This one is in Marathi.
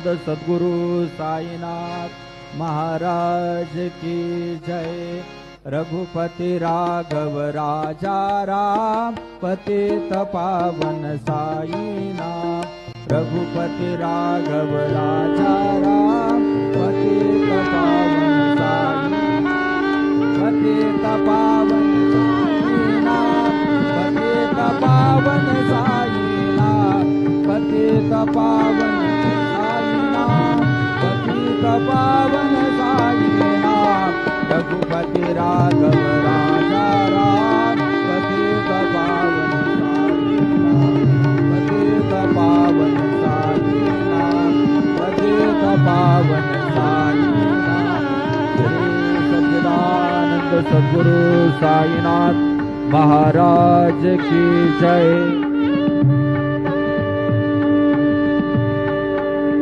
सद्गुरु साईनाथ महाराज की जय। रघुपति राघव राजा राम पतित पावन साईनाथ। रघुपति राघव राजा राम पतित पावन साईनाथ। पतित पावन साईनाथ। पतित पावन साईनाथ। पतित पावन पतित पावन साईनाथ। रघुपति राघव राजा राम पतित पावन साईनाथ। पतित पावन साईनाथ। पतित पावन साईनाथ। श्री सच्चिदानंद सद्गुरु साईनाथ महाराज की जय।